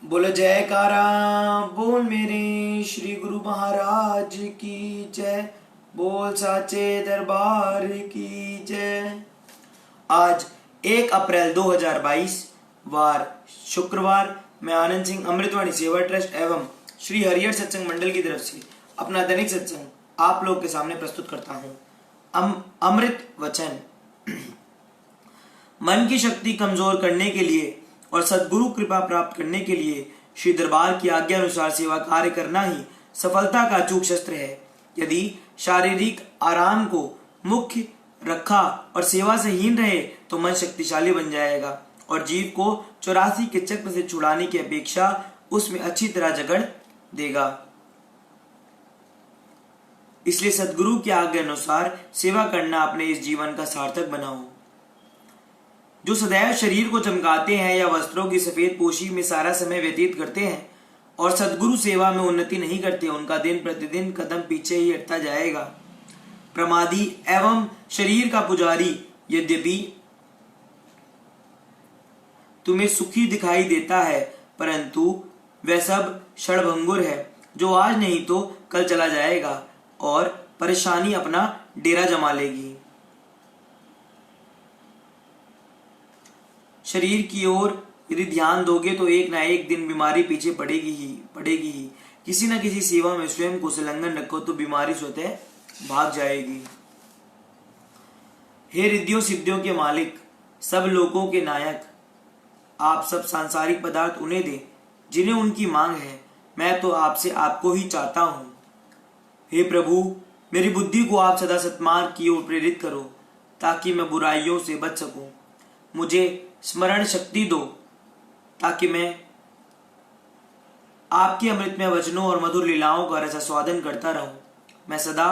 बोल जयकारा बोल मेरे श्री गुरु महाराज की जय। बोल साचे दरबार की जय। आज 1 अप्रैल 2022 वार शुक्रवार, मैं आनंद सिंह अमृतवाणी सेवा ट्रस्ट एवं श्री हरिहर सत्संग मंडल की तरफ से अपना दैनिक सत्संग आप लोग के सामने प्रस्तुत करता हूँ। अमृत वचन। मन की शक्ति कमजोर करने के लिए और सद्गुरु कृपा प्राप्त करने के लिए श्री दरबार की आज्ञा अनुसार सेवा कार्य करना ही सफलता का अचूक शस्त्र है। यदि शारीरिक आराम को मुख्य रखा और सेवा से हीन रहे तो मन शक्तिशाली बन जाएगा और जीव को 84 के चक्र से छुड़ाने की अपेक्षा उसमें अच्छी तरह जकड़ देगा। इसलिए सद्गुरु की आज्ञा अनुसार सेवा करना अपने इस जीवन का सार्थक बनाओ। जो सदैव शरीर को चमकाते हैं या वस्त्रों की सफेद पोशी में सारा समय व्यतीत करते हैं और सद्गुरु सेवा में उन्नति नहीं करते, उनका दिन प्रतिदिन कदम पीछे ही हटता जाएगा। प्रमादी एवं शरीर का पुजारी यद्यपि तुम्हें सुखी दिखाई देता है, परंतु वह सब क्षणभंगुर है जो आज नहीं तो कल चला जाएगा और परेशानी अपना डेरा जमा लेगी। शरीर की ओर यदि ध्यान दोगे तो एक ना एक दिन बीमारी पीछे पड़ेगी ही। किसी न किसी सेवा में स्वयं को संलग्न रखो तो बीमारी स्वतः भाग जाएगी। हे रिद्धियों सिद्धियों के मालिक, सब लोगों के नायक, आप सब सांसारिक पदार्थ उन्हें दे जिन्हें उनकी मांग है। मैं तो आपसे आपको ही चाहता हूँ। हे प्रभु, मेरी बुद्धि को आप सदा सत्मार्ग की ओर प्रेरित करो ताकि मैं बुराइयों से बच सकूं। मुझे स्मरण शक्ति दो ताकि मैं आपके अमृतमय वचनों और मधुर लीलाओं का रसास्वादन करता रहूं। मैं सदा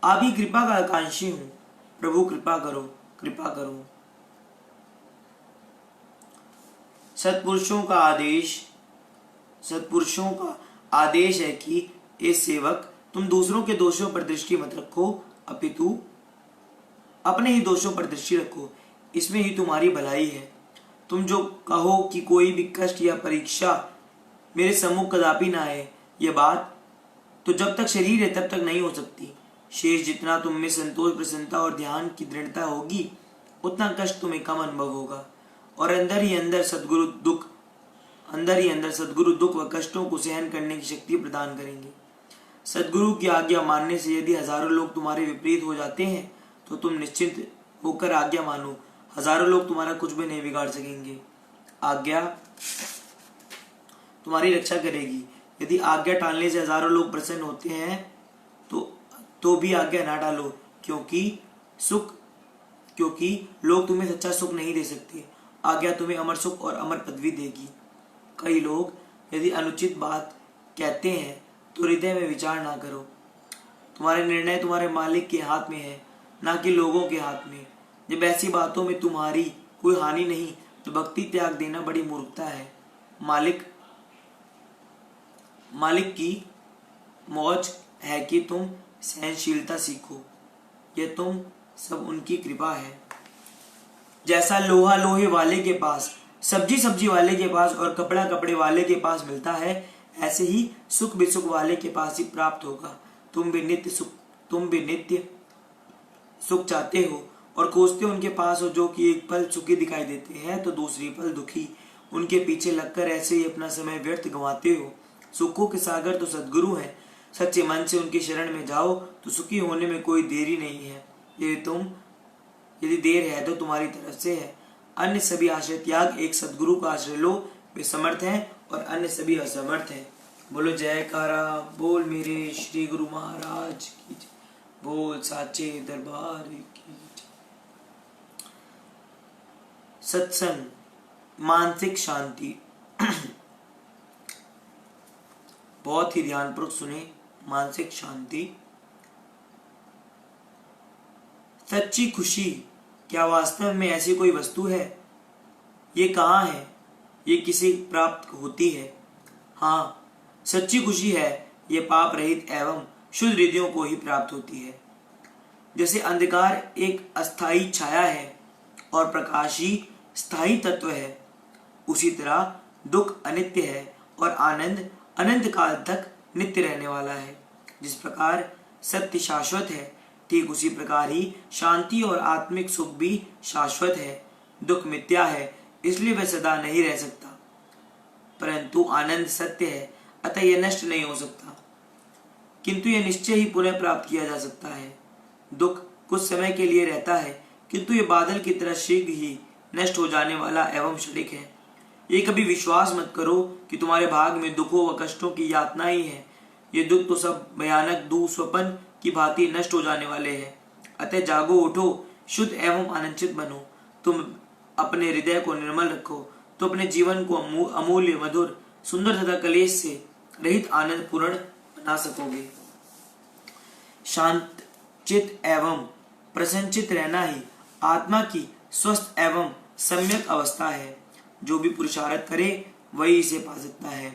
आप ही कृपा का आकांक्षी हूं। प्रभु कृपा करो, कृपा करो। सत्पुरुषों का आदेश है कि ए सेवक, तुम दूसरों के दोषों पर दृष्टि मत रखो, अपितु अपने ही दोषों पर दृष्टि रखो, इसमें ही तुम्हारी भलाई है। तुम जो कहो कि कोई भी कष्ट या परीक्षा मेरे सम्मुख कदापि ना आए, यह बात तो जब तक शरीर है तब तक नहीं हो सकती। शेष जितना तुम में संतोष, प्रसन्नता और ध्यान की दृढ़ता होगी, उतना कष्ट तुम्हें कम अनुभव होगा और अंदर ही अंदर सद्गुरु दुख व कष्टों को सहन करने की शक्ति प्रदान करेंगे। सद्गुरु की आज्ञा मानने से यदि हजारों लोग तुम्हारे विपरीत हो जाते हैं तो तुम निश्चिंत होकर आज्ञा मानो। हजारों लोग तुम्हारा कुछ भी नहीं बिगाड़ सकेंगे। आज्ञा तुम्हारी रक्षा करेगी। यदि आज्ञा टालने से हजारों लोग प्रसन्न होते हैं तो भी आज्ञा ना टालो, क्योंकि लोग तुम्हें सच्चा सुख नहीं दे सकते। आज्ञा तुम्हें अमर सुख और अमर पदवी देगी। कई लोग यदि अनुचित बात कहते हैं तो हृदय में विचार ना करो। तुम्हारे निर्णय तुम्हारे मालिक के हाथ में है, ना कि लोगों के हाथ में। जब ऐसी बातों में तुम्हारी कोई हानि नहीं तो भक्ति त्याग देना बड़ी मूर्खता है। मालिक की मौज है कि तुम सहनशीलता सीखो, यह तुम सब उनकी कृपा है। जैसा लोहा लोहे वाले के पास, सब्जी वाले के पास और कपड़ा कपड़े वाले के पास मिलता है, ऐसे ही सुख भी सुख वाले के पास ही प्राप्त होगा। तुम भी नित्य सुख चाहते हो और खोजते उनके पास हो जो कि एक पल सुखी दिखाई देते हैं तो दूसरी पल दुखी। उनके पीछे लगकर ऐसे ही अपना समय व्यर्थ गंवाते हो। सुखों के सागर तो सद्गुरु हैं। सच्चे मन से उनकी शरण में जाओ तो सुखी होने में कोई देरी नहीं है। यदि देर है तो तुम्हारी तरफ से है। अन्य सभी आश्रय त्याग एक सद्गुरु का आश्रय लो, वे समर्थ हैं और अन्य सभी असमर्थ हैं। बोलो जयकारा बोल मेरे श्री गुरु महाराज की जय। बोल साचे दरबार की जय। सत्संग, मानसिक शांति। बहुत ही ध्यानपूर्वक सुने। मानसिक शांति। सच्ची खुशी क्या वास्तव में ऐसी कोई वस्तु है? ये कहाँ है? ये किसे प्राप्त होती है? हाँ, सच्ची खुशी है ये पाप रहित एवं शुद्ध हृदयों को ही प्राप्त होती है। जैसे अंधकार एक अस्थायी छाया है और प्रकाश ही स्थायी तत्व है, उसी तरह दुख अनित्य है और आनंद अनंत काल तक नित्य रहने वाला है। जिस प्रकार सत्य शाश्वत है, ठीक उसी प्रकार ही शांति और आत्मिक सुख भी शाश्वत है। दुख मिथ्या है, इसलिए वह सदा नहीं रह सकता, परंतु आनंद सत्य है, अतः यह नष्ट नहीं हो सकता, किंतु यह निश्चय ही पुनः प्राप्त किया जा सकता है। दुख कुछ समय के लिए रहता है, किंतु यह बादल की तरह शीघ्र ही नष्ट हो जाने वाला एवं क्षणिक है। ये कभी विश्वास मत करो कि तुम्हारे भाग में दुखों व कष्टों की यातना ही है। ये दुख तो सब भयानक दुःस्वप्न की भांति नष्ट हो जाने वाले हैं। अतः जागो, उठो, शुद्ध एवं आनंदित बनो। तुम अपने हृदय को निर्मल रखो तो अपने जीवन को अमूल्य, मधुर, सुंदर तथा कलेश से रहित आनंद पूर्ण बना सकोगे। शांत चित एवं प्रसन्नचित रहना ही आत्मा की स्वस्थ एवं सम्यक अवस्था है। जो भी पुरुषार्थ करे वही इसे पा सकता है।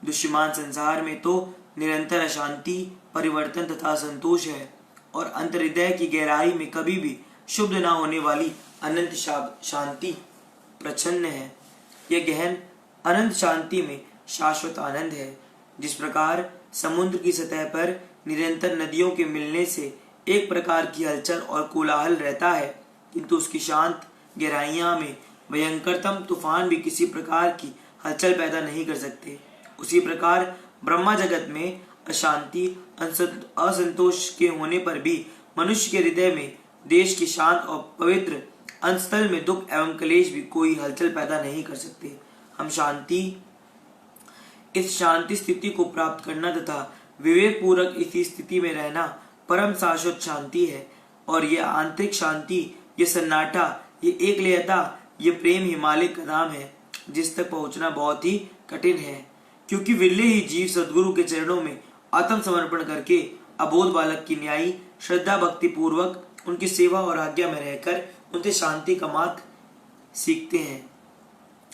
दुष्यमान संसार में तो निरंतर अशांति, परिवर्तन तथा संतोष है, और अंतर्हृदय की गहराई में कभी भी शुद्ध न होने वाली अनंत शांति प्रच्छन्न है। यह गहन अनंत शांति में शाश्वत आनंद है। जिस प्रकार समुद्र की सतह पर निरंतर नदियों के मिलने से एक प्रकार की हलचल और कोलाहल रहता है, किंतु उसकी शांत गहराइयां में भयंकरतम तूफान भी किसी प्रकार की हलचल पैदा नहीं कर सकते, उसी प्रकार ब्रह्मा जगत में अशांति, असंतोष के होने पर भी मनुष्य के हृदय में, देश की शांत और पवित्र अंतस्थल में दुख एवं क्लेश भी कोई हलचल पैदा नहीं कर सकते। हम इस शांति स्थिति को प्राप्त करना तथा विवेक पूर्वक इसी स्थिति में रहना परम शाश्वत शांति है। और यह आंतरिक शांति, ये सन्नाटा, ये एकलयता, ये प्रेम हिमालय का नाम है, जिस तक पहुंचना बहुत ही कठिन है, क्योंकि विरले ही जीव सद्गुरु के चरणों में आत्म समर्पण करके अबोध बालक की न्यायी श्रद्धा भक्ति पूर्वक उनकी सेवा और आज्ञा में रहकर उनसे शांति का मार्ग सीखते हैं।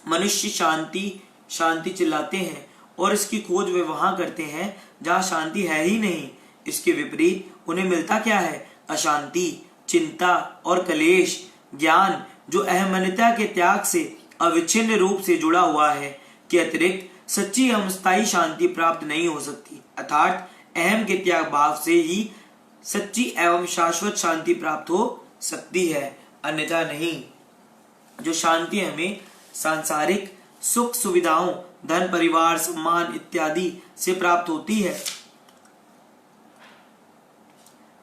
मनुष्य शांति चिल्लाते हैं और इसकी खोज वे वहां करते हैं जहां शांति है ही नहीं। इसके विपरीत उन्हें मिलता क्या है? अशांति, चिंता और कलेश। ज्ञान जो अहमन्यता के त्याग से अविच्छिन्न रूप से जुड़ा हुआ है के अतिरिक्त सच्ची एवं स्थायी शांति प्राप्त नहीं हो सकती। अर्थात अहम के त्याग भाव से ही सच्ची एवं शाश्वत शांति प्राप्त हो सकती है, अन्यथा नहीं। जो शांति हमें सांसारिक सुख सुविधाओं, धन, परिवार, सम्मान इत्यादि से प्राप्त होती है,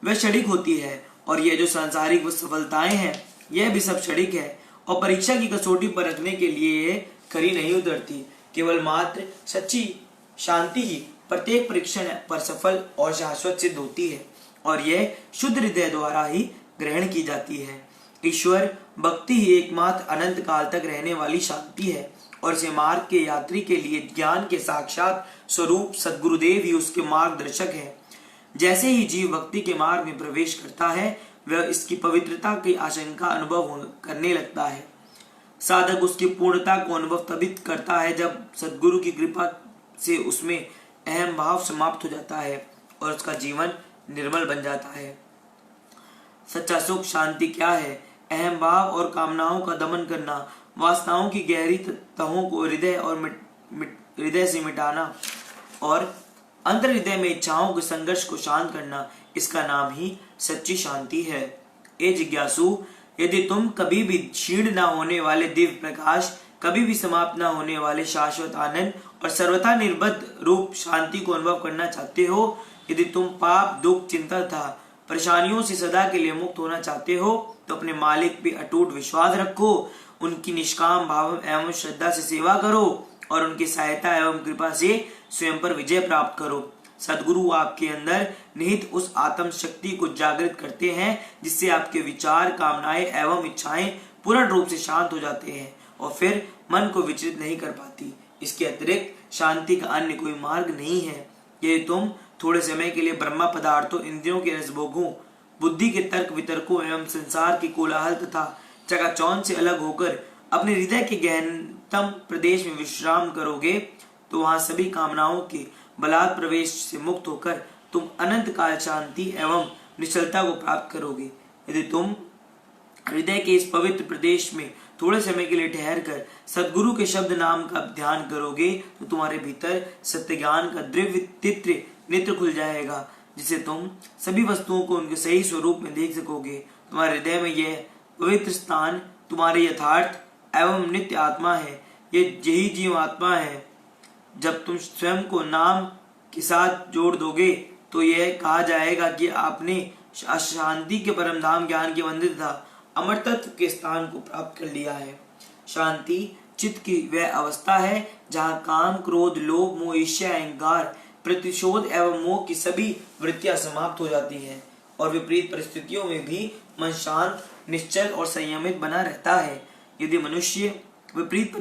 वह क्षणिक होती है, और यह जो सांसारिक वो सफलताएं हैं, यह भी सब क्षणिक है और परीक्षा की कसौटी पर रखने के लिए खरी नहीं उतरती। केवल मात्र सच्ची शांति ही प्रत्येक परीक्षण पर सफल और शाश्वत सिद्ध होती है, और यह शुद्ध हृदय द्वारा ही ग्रहण की जाती है। ईश्वर भक्ति ही एकमात्र अनंत काल तक रहने वाली शांति है, और इसे मार्ग के यात्री के लिए ज्ञान के साक्षात स्वरूप सद्गुरुदेव ही उसके मार्गदर्शक है। जैसे ही जीव भक्ति के मार्ग में प्रवेश करता है, वह इसकी पवित्रता की आशंका अनुभव करने लगता है। साधक उसकी पूर्णता को अनुभव तभी करता है जब सद्गुरु की कृपा से उसमें अहम भाव समाप्त हो जाता है और उसका जीवन निर्मल बन जाता है। सच्चा सुख शांति क्या है? अहम भाव और कामनाओं का दमन करना, वासनाओं की गहरी तहों को हृदय से मिटाना और अंतर हृदय में इच्छाओं के संघर्ष को शांत करना, इसका नाम ही सच्ची शांति है। ए जिज्ञासु, यदि तुम कभी भी क्षीण न होने वाले दिव्य प्रकाश, कभी भी समाप्त न होने वाले शाश्वत आनंद और सर्वथा निर्बद्ध रूप शांति को अनुभव करना चाहते हो, यदि तुम पाप, दुख, चिंता तथा परेशानियों से सदा के लिए मुक्त होना चाहते हो, तो अपने मालिक पे अटूट विश्वास रखो, उनकी निष्काम भाव एवं श्रद्धा से सेवा करो और उनकी सहायता एवं कृपा से स्वयं पर विजय प्राप्त करो। सद्गुरु आपके अंदर निहित उस आत्म शक्ति को जागृत करते हैं, जिससे आपके विचार, कामनाएं एवं इच्छाएं पूर्ण रूप से शांत हो जाते हैं और फिर मन को विचलित नहीं कर पाती। इसके अतिरिक्त शांति का अन्य कोई मार्ग नहीं है। यदि तुम थोड़े समय के लिए ब्रह्मा पदार्थों, इंद्रियों के रसभोगों, बुद्धि के तर्क वितर्कों एवं संसार की कोलाहल तथा चकाचौंध से अलग होकर अपने हृदय के गहनतम प्रदेश में विश्राम करोगे, तो वहां सभी कामनाओं के बलात् प्रवेश से मुक्त होकर तुम अनंत काल शांति एवं निश्चलता को प्राप्त करोगे। यदि तुम हृदय के इस पवित्र प्रदेश में थोड़े समय के लिए ठहर कर सदगुरु के शब्द नाम का ध्यान करोगे तो तुम्हारे भीतर सत्य ज्ञान का दिव्य नेत्र खुल जाएगा, जिससे तुम सभी वस्तुओं को उनके सही स्वरूप में देख सकोगे। तुम्हारे हृदय में यह पवित्र स्थान तुम्हारे यथार्थ एवं नित्य आत्मा है। यही जीव आत्मा है। जब तुम स्वयं को नाम के साथ जोड़ दोगे तो यह कहा जाएगा कि आपने शांति के परम धाम ज्ञान के वंदित तथा अमर तत्व के स्थान को प्राप्त कर लिया है। शांति चित्त की वह अवस्था है जहाँ काम, क्रोध, लोभ, मोह, ईर्ष्या, अहंकार, प्रतिशोध एवं मोह की सभी वृत्तियां समाप्त हो जाती हैं और विपरीत परिस्थितियों में भी मन शांत, निश्चल और संयमित बना रहता है। यदि मनुष्य विपरीत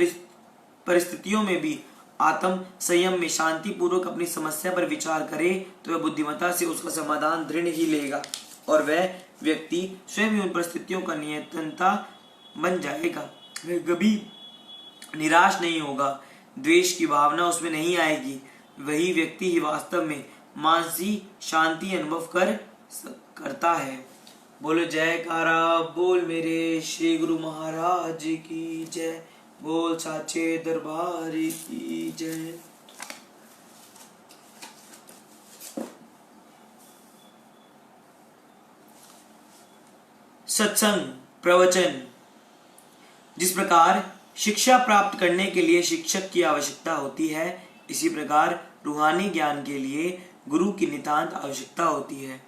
परिस्थितियों में भी आत्म संयम में शांति पूर्वक अपनी समस्या पर विचार करे तो वह बुद्धिमत्ता से उसका समाधान दृढ़ ही लेगा और वह व्यक्ति स्वयं ही उन परिस्थितियों का नियंत्रणता बन जाएगा। वह कभी निराश नहीं होगा, द्वेष की भावना उसमें नहीं आएगी। वही व्यक्ति ही वास्तव में मानसिक शांति अनुभव करता है। बोलो जयकारा बोल मेरे श्री गुरु महाराज की जय। बोल साचे दरबार की जय। सत्संग प्रवचन। जिस प्रकार शिक्षा प्राप्त करने के लिए शिक्षक की आवश्यकता होती है, इसी प्रकार रूहानी ज्ञान के लिए गुरु की नितांत आवश्यकता होती है।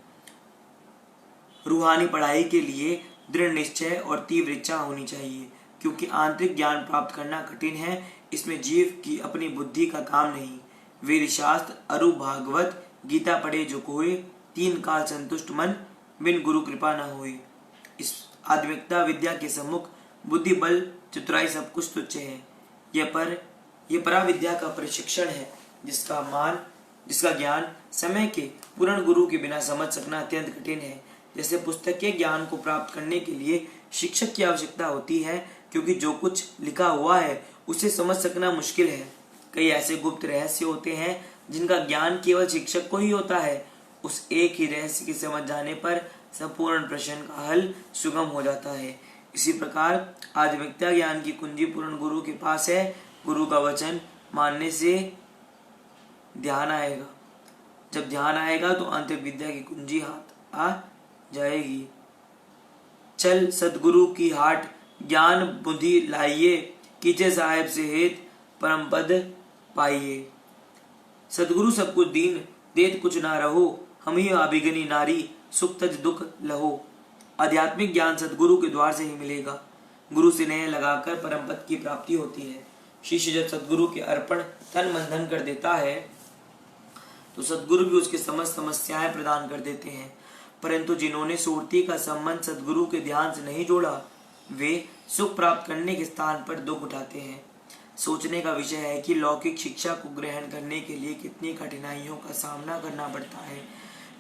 रूहानी पढ़ाई के लिए दृढ़ निश्चय और तीव्र इच्छा होनी चाहिए, क्योंकि आंतरिक ज्ञान प्राप्त करना कठिन है। इसमें जीव की अपनी बुद्धि का काम नहीं। वेद शास्त्र, अरु, भागवत, गीता पढ़े जो कोई, 3 काल संतुष्ट मन, बिन गुरु कृपा न होए। इस आध्यात्मिकता विद्या के सम्मुख बुद्धि, बल, चतुराई सब कुछ तुच्छ है। यह पराविद्या का प्रशिक्षण है, जिसका ज्ञान समय के पूर्ण गुरु के बिना समझ सकना अत्यंत कठिन है। जैसे पुस्तक के ज्ञान को प्राप्त करने के लिए शिक्षक की आवश्यकता होती है, क्योंकि जो कुछ लिखा हुआ है उसे समझ सकना मुश्किल है। कई ऐसे गुप्त रहस्य होते हैं जिनका ज्ञान केवल शिक्षक को ही होता है। उस एक ही रहस्य की समझ जाने पर संपूर्ण प्रश्न का हल सुगम हो जाता है। इसी प्रकार आध्यात्मिकता ज्ञान की कुंजी पूर्ण गुरु के पास है। गुरु का वचन मानने से ध्यान आएगा। जब ध्यान आएगा तो आंतरिक विद्या की कुंजी हाथ आ जाएगी। चल सतगुरु की हाट, ज्ञान बुद्धि लाइए, कीजे साहेब से हेत परम पद पाइए। सतगुरु सब कुछ दीन, देत कुछ ना रहो, हम ही अभिगनी नारी, सुख तज दुख लहो। आध्यात्मिक ज्ञान सतगुरु के द्वार से ही मिलेगा। गुरु से नेह लगाकर परम पद की प्राप्ति होती है। शिष्य जब सतगुरु के अर्पण तन मन धन कर देता है तो सतगुरु भी उसके समस्त समस्याएं प्रदान कर देते हैं। परंतु जिन्होंने सुरती का संबंध सतगुरु के ध्यान से नहीं जोड़ा, वे सुख प्राप्त करने के स्थान पर दुख उठाते हैं। सोचने का विषय है कि लौकिक शिक्षा को ग्रहण करने के लिए कितनी कठिनाइयों का सामना करना पड़ता है।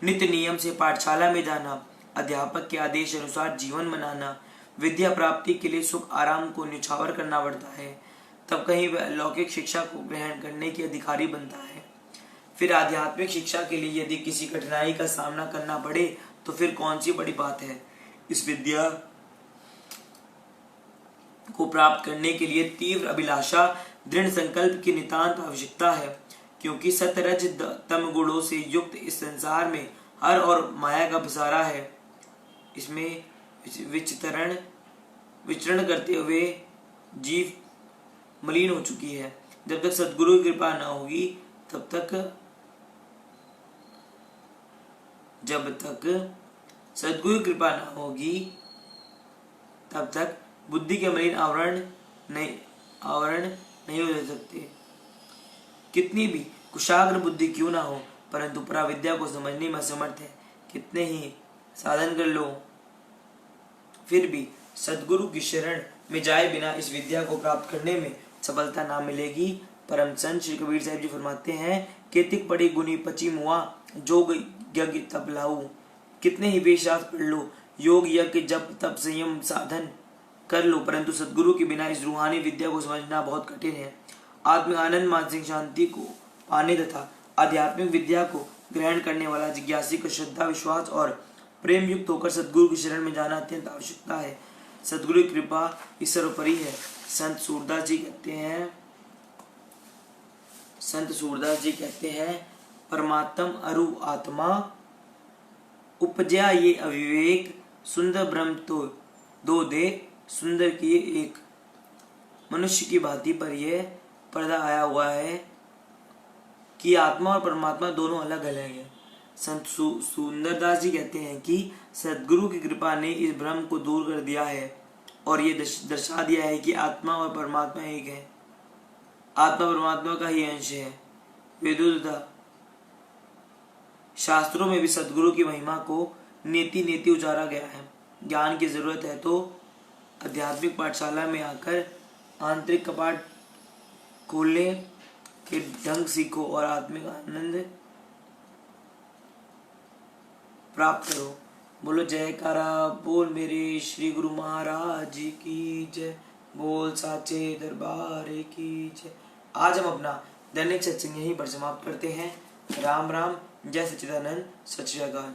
नित्य नियम से पाठशाला में जाना, अध्यापक के आदेश अनुसार जीवन बनाना, विद्या प्राप्ति के लिए सुख आराम को न्यौछावर करना पड़ता है, तब कहीं वह लौकिक शिक्षा को ग्रहण करने के अधिकारी बनता है। फिर आध्यात्मिक शिक्षा के लिए यदि किसी कठिनाई का सामना करना पड़े तो फिर कौन सी बड़ी बात है। इस विद्या को प्राप्त करने के लिए तीव्र अभिलाषा, दृढ़ संकल्प की नितांत आवश्यकता है, क्योंकि सतरज तम गुणों से युक्त इस संसार में हर और माया का पसारा है। इसमें विचरण करते हुए जीव मलिन हो चुकी है। जब तक सद्गुरु की कृपा न होगी तब तक बुद्धि के मलिन आवरण नहीं हो सकते। कितनी भी कुशाग्र बुद्धि क्यों ना हो, परंतु पराविद्या को समझने में असमर्थ है। कितने ही साधन कर लो, फिर भी सद्गुरु की शरण में जाए बिना इस विद्या को प्राप्त करने में सफलता ना मिलेगी। परम संत श्री कबीर साहब जी फरमाते हैं, केतिक पड़ी गुनी पची मुआ, जोग यज्ञ तप लाऊ। कितने ही वेदशास्त्र पढ़ लो, योग यज्ञ जप तप संयम साधन कर लो, परंतु सद्गुरु के बिना इस रूहानी विद्या को समझना बहुत कठिन है। आत्मिक आनंद, मानसिक शांति को पाने तथा आध्यात्मिक विद्या को ग्रहण करने वाला जिज्ञासी को श्रद्धा, विश्वास और प्रेम युक्त होकर सद्गुरु की शरण में जाना अत्यंत आवश्यकता है। सद्गुरु की कृपा ईश्वरोपरि है। संत सूरदास जी कहते हैं परमात्म अरु आत्मा उपजया ये अविवेक, सुंदर ब्रह्म तो दो दे, सुंदर किए एक। मनुष्य की भांति पर यह पर्दा आया हुआ है कि आत्मा और परमात्मा दोनों अलग अलग है। संत सुंदरदास जी कहते हैं कि सद्गुरु की कृपा ने इस भ्रम को दूर कर दिया है और ये दर्शा दिया है कि आत्मा और परमात्मा एक है। आत्मा परमात्मा का ही अंश है। वेदों तथा शास्त्रों में भी सद्गुरु की महिमा को नीति नीति उजारा गया है। ज्ञान की जरूरत है तो आध्यात्मिक पाठशाला में आकर आंतरिक कपाट खोलने के ढंग सीखो और आत्मिक आनंद प्राप्त करो। बोलो जयकारा बोल मेरे श्री गुरु महाराज की जय, बोल साचे दरबार की जय। आज हम अपना दैनिक सत्संग यहीं पर समाप्त करते हैं। राम राम, जय सच्चिदानंद, सत श्री अकाल।